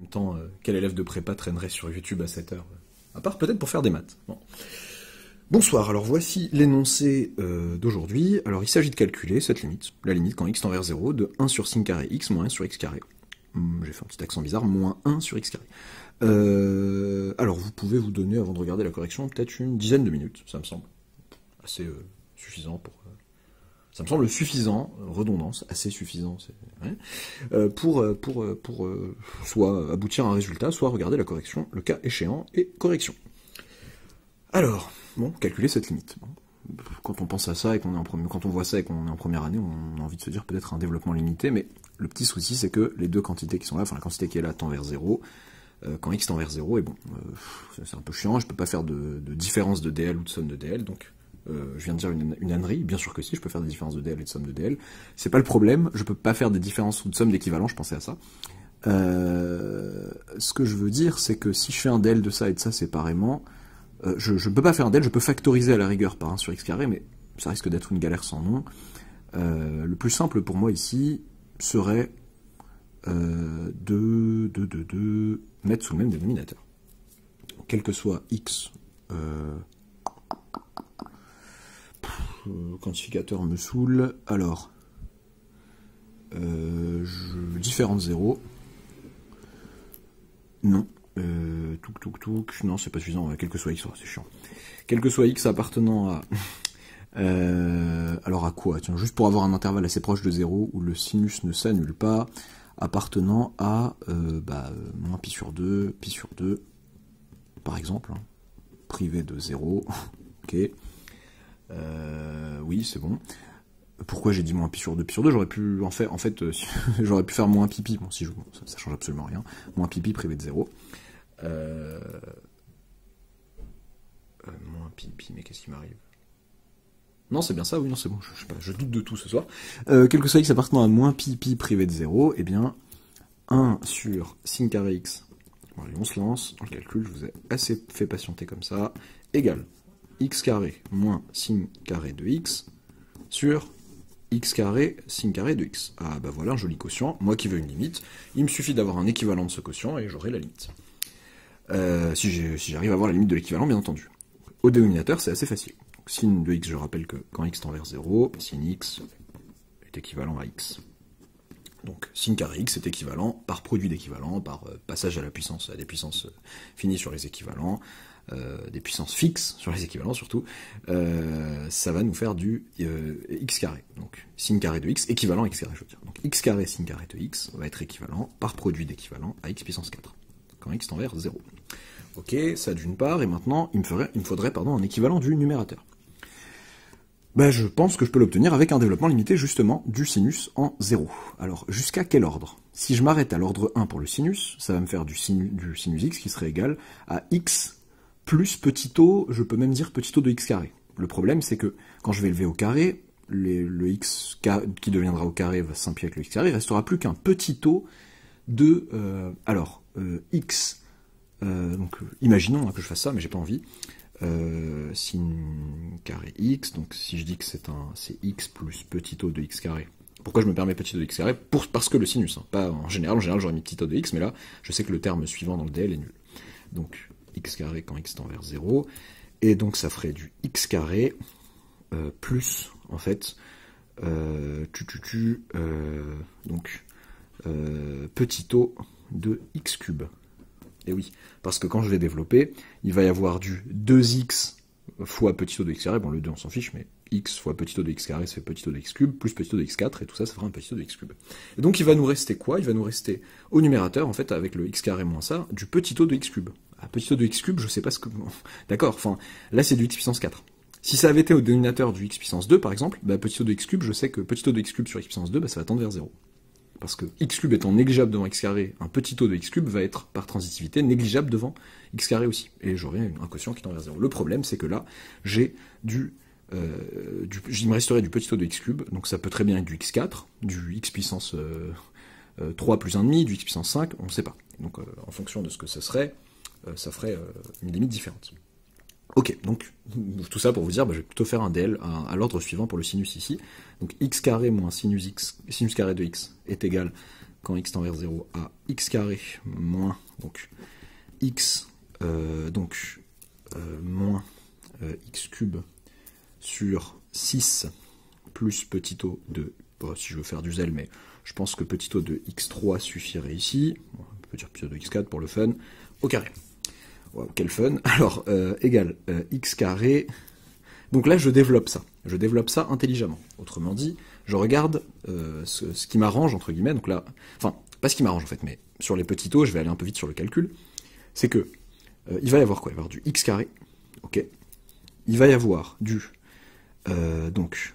En même temps, quel élève de prépa traînerait sur YouTube à 7 heures? À part peut-être pour faire des maths. Bon. Bonsoir, alors voici l'énoncé d'aujourd'hui. Alors il s'agit de calculer cette limite, la limite quand x tend vers 0, de 1 sur sin carré x moins 1 sur x carré. J'ai fait un petit accent bizarre, moins 1 sur x carré. Alors vous pouvez vous donner, avant de regarder la correction, peut-être une dizaine de minutes, ça me semble assez suffisant pour... ça me semble suffisant, redondance, assez suffisant, ouais, pour soit aboutir à un résultat, soit regarder la correction, le cas échéant, et correction. Alors, bon, calculer cette limite. Bon. Quand on pense à ça et quand on voit ça et qu'on est en première année, on a envie de se dire peut-être un développement limité, mais le petit souci c'est que les deux quantités qui sont là, enfin la quantité qui est là tend vers 0, quand x tend vers 0, et bon, c'est un peu chiant, je peux pas faire de différence de DL ou de somme de DL, donc je viens de dire une ânerie, bien sûr que si, je peux faire des différences de DL et de somme de DL, c'est pas le problème, je peux pas faire des différences ou de somme d'équivalent, je pensais à ça. Ce que je veux dire, c'est que si je fais un DL de ça et de ça séparément, je ne peux pas faire un DL, je peux factoriser à la rigueur par 1 sur x carré, mais ça risque d'être une galère sans nom. Le plus simple pour moi ici serait de mettre sous le même dénominateur. Quel que soit x, quantificateur me saoule, alors, je différente 0, non. Non, c'est pas suffisant, quel que soit x, c'est chiant. Quel que soit x appartenant à... alors à quoi? Tiens, juste pour avoir un intervalle assez proche de 0, où le sinus ne s'annule pas, appartenant à moins pi sur 2, par exemple, hein, privé de 0, ok. Oui, c'est bon. Pourquoi j'ai dit moins pi sur 2? Pi sur 2, j'aurais pu, en fait j'aurais pu faire moins pi, bon, si je, bon, ça change absolument rien. Moins pi privé de 0. Moins pi, mais qu'est-ce qui m'arrive? Non, c'est bien ça, oui, non, c'est bon, je sais pas, je doute de tout ce soir. Quel que soit x appartenant à moins pi privé de 0, eh bien, 1 sur sin carré x, bon, allez, on se lance, dans le calcul, je vous ai assez fait patienter comme ça, égale x carré moins sin carré de x sur x carré sin carré de x. Ah bah voilà un joli quotient, moi qui veux une limite, il me suffit d'avoir un équivalent de ce quotient et j'aurai la limite. Si j'arrive à avoir la limite de l'équivalent, bien entendu. Au dénominateur, c'est assez facile. Donc, sin de x, je rappelle que quand x tend vers 0, sin x est équivalent à x. Donc sin carré x est équivalent par produit d'équivalent, par passage à la puissance, à des puissances finies sur les équivalents, des puissances fixes sur les équivalents surtout, ça va nous faire du x carré. Donc sin carré de x, équivalent à x carré, je veux dire. Donc x carré sin carré de x va être équivalent par produit d'équivalent à x puissance 4, quand x tend vers 0. Ok, ça d'une part, et maintenant il me faudrait un équivalent du numérateur. Ben, je pense que je peux l'obtenir avec un développement limité justement du sinus en 0. Alors jusqu'à quel ordre? Si je m'arrête à l'ordre 1 pour le sinus, ça va me faire du sinus x qui serait égal à x plus petit o, je peux même dire petit o de x carré. Le problème c'est que quand je vais lever au carré, le x qui deviendra au carré va s'impliquer avec le x carré, il restera plus qu'un petit o de... x... donc imaginons que je fasse ça, mais j'ai pas envie. Sin carré x, donc si je dis que c'est x plus petit o de x carré. Pourquoi je me permets petit o de x carré? Parce que le sinus, hein, pas en général j'aurais mis petit o de x, mais là je sais que le terme suivant dans le DL est nul. Donc x carré quand x tend vers 0, et donc ça ferait du x carré plus, en fait, donc petit o de x cube. Et oui, parce que quand je vais développer, il va y avoir du 2x fois petit o de x carré, bon le 2 on s'en fiche, mais x fois petit o de x carré c'est petit o de x cube, plus petit o de x 4, et tout ça, ça fera un petit o de x cube. Et donc il va nous rester quoi? Il va nous rester au numérateur, en fait, avec le x carré moins ça, du petit o de x cube. Ah, petit o de x cube, je sais pas ce que... D'accord, enfin, là c'est du x puissance 4. Si ça avait été au dénominateur du x puissance 2, par exemple, bah, petit o de x cube, je sais que petit o de x cube sur x puissance 2, bah, ça va tendre vers 0. Parce que x cube étant négligeable devant x carré, un petit o de x cube va être, par transitivité, négligeable devant x carré aussi. Et j'aurai un quotient qui tend vers 0. Le problème, c'est que là, j'ai il me resterait du petit o de x cube, donc ça peut très bien être du x4, du x puissance 3 plus 1,5, du x puissance 5, on ne sait pas. Donc en fonction de ce que ce serait, ça ferait une limite différente. Ok, donc tout ça pour vous dire, je vais plutôt faire un DL à l'ordre suivant pour le sinus ici. Donc x carré moins sinus carré de x est égal quand x tend vers 0 à x carré moins, donc x, moins x cube sur 6 plus petit o de, bon, si je veux faire du zèle, mais je pense que petit o de x3 suffirait ici, bon, on peut dire petit o de x4 pour le fun, au carré. Wow, quel fun. Alors, égale x carré. Donc là, je développe ça intelligemment. Autrement dit, je regarde ce qui m'arrange, entre guillemets, donc là, enfin, pas ce qui m'arrange en fait, mais sur les petits taux, je vais aller un peu vite sur le calcul, c'est que, il va y avoir quoi? Il va y avoir du x carré, ok. Il va y avoir du, donc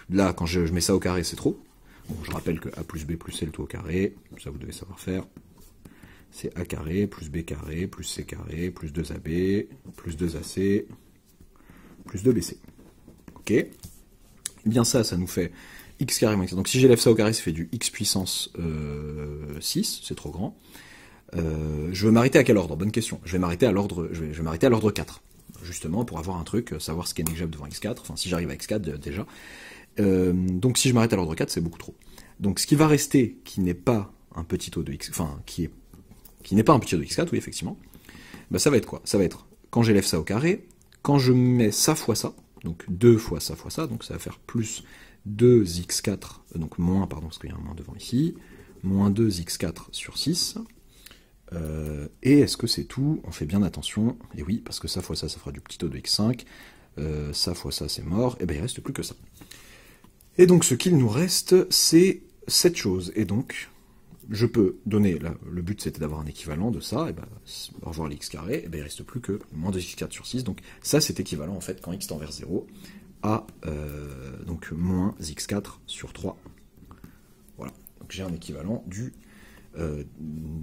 là, quand je mets ça au carré, c'est trop. Bon, je rappelle que a plus b plus c le tout au carré, ça vous devez savoir faire. C'est a carré, plus b carré, plus c carré, plus 2ab, plus 2ac, plus 2bc. Ok. Et bien ça nous fait x carré moins x. Donc si j'élève ça au carré, ça fait du x puissance 6, c'est trop grand. Je veux m'arrêter à quel ordre? Bonne question. Je vais m'arrêter à l'ordre, je vais m'arrêter à l'ordre 4. Justement, pour avoir un truc, savoir ce qui est négligeable devant x4, enfin si j'arrive à x4 déjà. Donc si je m'arrête à l'ordre 4, c'est beaucoup trop. Donc ce qui va rester, qui n'est pas un petit o de x, enfin qui n'est pas un petit o de x4, oui effectivement, bah ça va être quoi? Ça va être, quand j'élève ça au carré, quand je mets ça fois ça, donc 2 fois ça, donc ça va faire plus 2x4, donc moins, pardon, parce qu'il y a un moins devant ici, moins 2x4 sur 6, et est-ce que c'est tout? On fait bien attention, et oui, parce que ça fois ça fera du petit o de x5, ça fois ça c'est mort, et ben il reste plus que ça. Et donc ce qu'il nous reste, c'est cette chose, et donc je peux donner, là, le but c'était d'avoir un équivalent de ça, et ben au revoir l'x carré, et ben il reste plus que moins 2x4 sur 6, donc ça c'est équivalent en fait quand x tend vers 0 à donc moins x4 sur 3. Voilà, donc j'ai un équivalent du...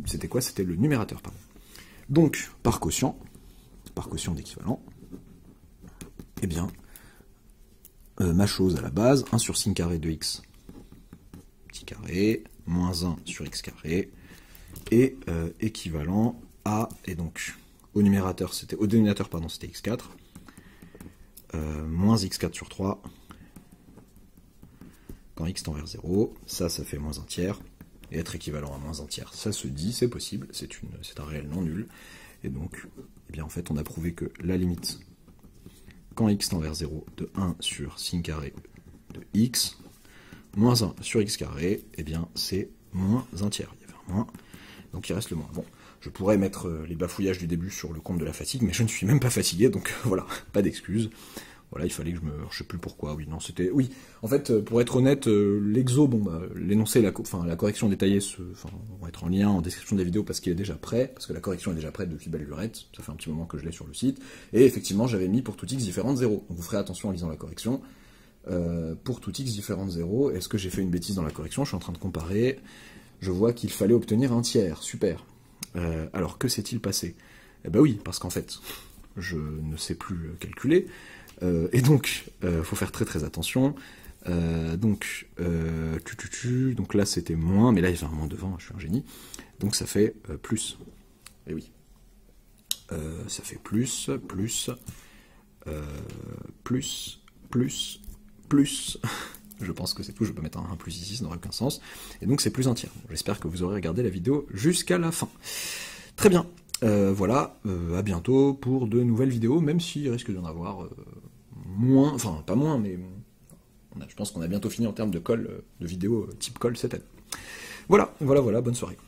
c'était quoi? C'était le numérateur, pardon. Donc, par quotient d'équivalent, eh bien, ma chose à la base, 1 sur sin carré de x, petit carré, moins 1 sur x carré, et équivalent à, et donc, au dénominateur, c'était x4, moins x4 sur 3, quand x tend vers 0, ça fait moins 1 tiers, et être équivalent à moins 1 tiers, ça se dit, c'est possible, c'est un réel non nul, et donc, eh bien en fait, on a prouvé que la limite, quand x tend vers 0, de 1 sur sin carré de x, moins 1 sur x carré, eh bien c'est moins 1 tiers, il y avait un moins, donc il reste le moins. Bon, je pourrais mettre les bafouillages du début sur le compte de la fatigue, mais je ne suis même pas fatigué, donc voilà, pas d'excuses. Voilà, il fallait que je sais plus pourquoi, oui, non, c'était... Oui, en fait, pour être honnête, l'exo, bon, bah, l'énoncé, la correction détaillée, vont être en lien en description des vidéos parce qu'il est déjà prêt, parce que la correction est déjà prête depuis belle lurette, ça fait un petit moment que je l'ai sur le site, et effectivement, j'avais mis pour tout x différent de 0, donc vous ferez attention en lisant la correction, pour tout x différent de 0, est-ce que j'ai fait une bêtise dans la correction? Je suis en train de comparer, je vois qu'il fallait obtenir un tiers, super. Alors, que s'est-il passé? Eh ben oui, parce qu'en fait, je ne sais plus calculer, et donc, faut faire très très attention. Donc là c'était moins, mais là il y a un moins devant, je suis un génie. Donc ça fait plus. Et oui. Ça fait plus. Je pense que c'est tout, je peux mettre un plus ici, ça n'aurait aucun sens. Et donc c'est plus un tiers. J'espère que vous aurez regardé la vidéo jusqu'à la fin. Très bien. Voilà, à bientôt pour de nouvelles vidéos, même s'il risque d'y en avoir moins, enfin pas moins, mais je pense qu'on a bientôt fini en termes de colle, de vidéos type colle cette année. Voilà, bonne soirée.